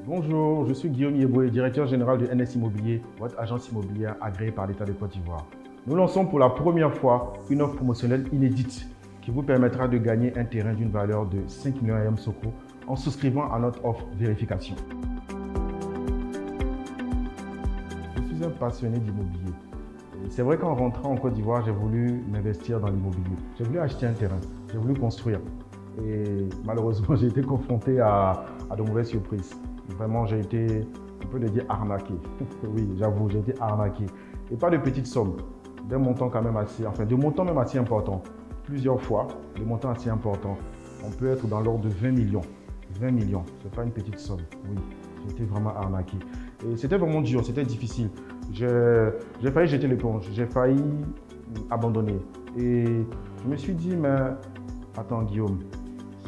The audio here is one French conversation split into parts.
Bonjour, je suis Guillaume Yeboué, directeur général de NS Immobilier, votre agence immobilière agréée par l'État de Côte d'Ivoire. Nous lançons pour la première fois une offre promotionnelle inédite qui vous permettra de gagner un terrain d'une valeur de 5 millions à Yamoussoukro en souscrivant à notre offre vérification. Je suis un passionné d'immobilier. C'est vrai qu'en rentrant en Côte d'Ivoire, j'ai voulu m'investir dans l'immobilier. J'ai voulu acheter un terrain, j'ai voulu construire. Et malheureusement, j'ai été confronté à de mauvaises surprises. Vraiment, j'ai été, on peut le dire, arnaqué. Oui, j'avoue, j'ai été arnaqué. Et pas de petites sommes, d'un montant quand même assez, de montants même assez important. Plusieurs fois, des montants assez importants. On peut être dans l'ordre de 20 millions. 20 millions, c'est pas une petite somme. Oui, j'ai été vraiment arnaqué. Et c'était vraiment dur, c'était difficile. J'ai failli jeter l'éponge, j'ai failli abandonner. Et je me suis dit, mais attends Guillaume,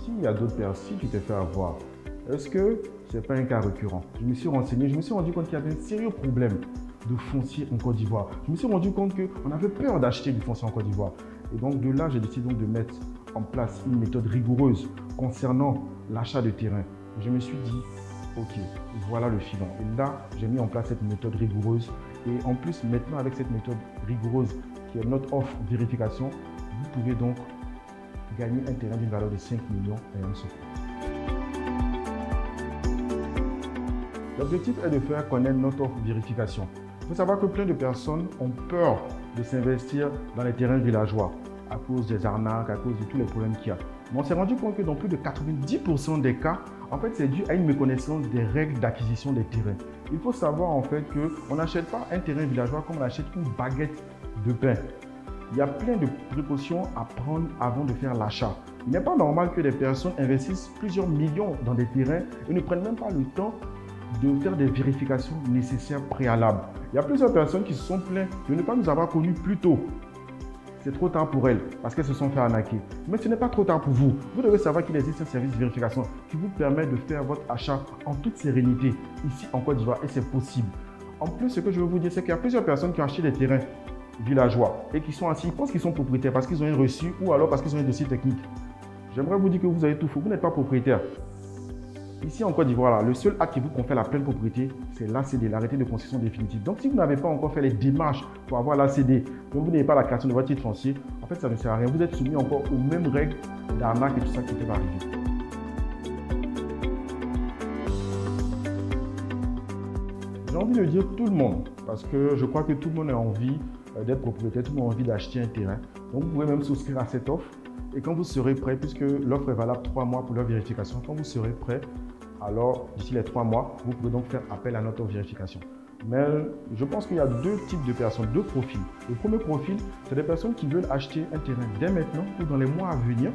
s'il y a d'autres personnes, si tu t'es fait avoir, est-ce que ce n'est pas un cas récurrent? Je me suis renseigné, je me suis rendu compte qu'il y avait un sérieux problème de foncier en Côte d'Ivoire. Je me suis rendu compte qu'on avait peur d'acheter du foncier en Côte d'Ivoire. Et donc de là, j'ai décidé donc de mettre en place une méthode rigoureuse concernant l'achat de terrain. Je me suis dit, ok, voilà le filon. Et là, j'ai mis en place cette méthode rigoureuse. Et en plus, maintenant avec cette méthode rigoureuse, qui est notre offre vérification, vous pouvez donc gagner un terrain d'une valeur de 5 millions à Yamoussoukro. L'objectif est de faire connaître notre offre vérification. Il faut savoir que plein de personnes ont peur de s'investir dans les terrains villageois à cause des arnaques, à cause de tous les problèmes qu'il y a. Mais on s'est rendu compte que dans plus de 90% des cas, en fait, c'est dû à une méconnaissance des règles d'acquisition des terrains. Il faut savoir en fait qu'on n'achète pas un terrain villageois comme on achète une baguette de pain. Il y a plein de précautions à prendre avant de faire l'achat. Il n'est pas normal que des personnes investissent plusieurs millions dans des terrains et ne prennent même pas le temps de faire des vérifications nécessaires préalables. Il y a plusieurs personnes qui se sont plaintes de ne pas nous avoir connus plus tôt. C'est trop tard pour elles parce qu'elles se sont fait arnaquer. Mais ce n'est pas trop tard pour vous. Vous devez savoir qu'il existe un service de vérification qui vous permet de faire votre achat en toute sérénité ici en Côte d'Ivoire et c'est possible. En plus, ce que je veux vous dire, c'est qu'il y a plusieurs personnes qui ont acheté des terrains villageois et qui sont assis, ils pensent qu'ils sont propriétaires parce qu'ils ont un reçu ou alors parce qu'ils ont un dossier technique. J'aimerais vous dire que vous avez tout faux, vous n'êtes pas propriétaire. Ici en Côte d'Ivoire, le seul acte qui vous confère la pleine propriété, c'est l'ACD, l'arrêté de concession définitive. Donc si vous n'avez pas encore fait les démarches pour avoir l'ACD, donc vous n'avez pas la création de votre titre foncier, en fait ça ne sert à rien. Vous êtes soumis encore aux mêmes règles d'arnaque et tout ça qui peut arriver. J'ai envie de dire tout le monde, parce que je crois que tout le monde a envie d'être propriétaire, tout le monde a envie d'acheter un terrain. Donc vous pouvez même souscrire à cette offre. Et quand vous serez prêt, puisque l'offre est valable 3 mois pour leur vérification, quand vous serez prêt, alors d'ici les 3 mois, vous pouvez donc faire appel à notre vérification. Mais je pense qu'il y a deux types de personnes, deux profils. Le premier profil, c'est des personnes qui veulent acheter un terrain dès maintenant ou dans les mois à venir.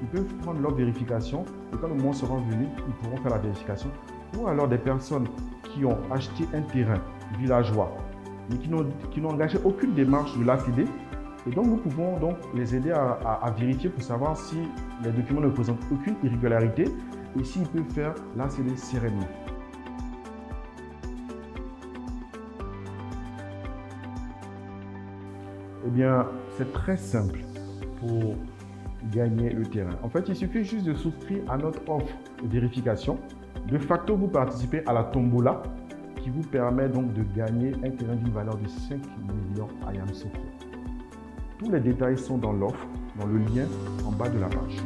Ils peuvent prendre leur vérification et quand le mois sera venu, ils pourront faire la vérification. Ou alors des personnes qui ont acheté un terrain villageois, mais qui n'ont engagé aucune démarche de l'ACD. Et donc, nous pouvons donc les aider à vérifier pour savoir si les documents ne présentent aucune irrégularité et s'ils peuvent faire l'ACD sereinement. Eh bien, c'est très simple pour gagner le terrain. En fait, il suffit juste de souscrire à notre offre de vérification. De facto, vous participez à la tombola qui vous permet donc de gagner un terrain d'une valeur de 5 millions à Yamoussoukro. Tous les détails sont dans l'offre, dans le lien en bas de la page.